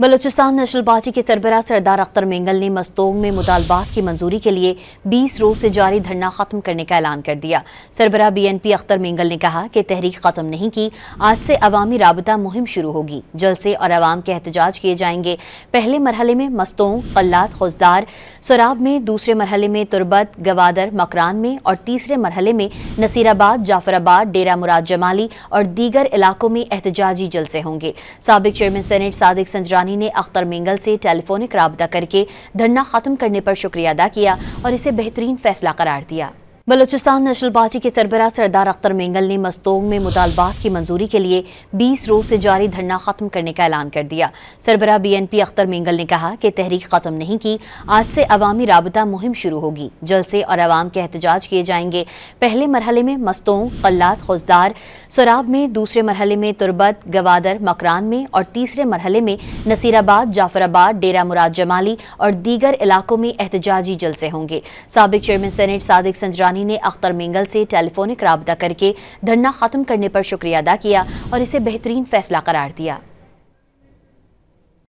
Balochistan national party کے سربراہ سردار اختر مینگل نے مستونگ میں مطالبات کی منظوری کے لیے 20 روز سے جاری دھرنا ختم کرنے کا اعلان کر دیا۔ سربراہ B N P Akhtar Mengal نے کہا کہ تحریک ختم نہیں کی، آج سے عوامی رابطہ مہم شروع ہوگی، جلسے اور عوام کے احتجاج کیے جائیں گے۔ پہلے مرحلے میں مستونگ، قلات، خوزدار، سوراب میں، دوسرے مرحلے میں تربت، گوادر، مکران میں اور تیسرے مرحلے میں نصیر آباد، جعفر آباد، ڈیرہ مراد جمالی اور دیگر علاقوں میں احتجاجی جلسے ہوں گے۔ سابق چیئرمین سینیٹ صادق سنجرانی نے اختر مینگل سے ٹیلی فونک رابطہ کر کے دھرنا ختم کرنے پر شکریہ ادا کیا اور اسے بہترین فیصلہ قرار دیا۔ بلوچستان نیشنل پارٹی کے سربراہ سردار اختر مینگل نے مستونگ میں مطالبات کی منظوری کے لیے 20 روز سے جاری دھرنا ختم کرنے کا اعلان کر دیا۔ سربراہ B N P Akhtar Mengal نے کہا کہ تحریک ختم نہیں کی، آج سے عوامی رابطہ مہم شروع ہوگی، جلسے اور عوام کے احتجاج کیے جائیں گے۔ پہلے مرحلے میں مستونگ، قلات، خوزدار، سوراب میں، دوسرے مرحلے میں تربت، گوادر، مکران میں اور تیسرے مرحلے میں نصیر آباد، جعفر آباد، ڈیرہ مراد جمالی اور دیگر علاقوں میں احتجاجی جلسے ہوں گے۔ سابق چیئرمین سینیٹ صادق سنجرانی نے اختر مینگل سے ٹیلی فونک رابطہ کر کے دھرنا ختم کرنے پر شکریہ ادا کیا اور اسے بہترین فیصلہ قرار دیا۔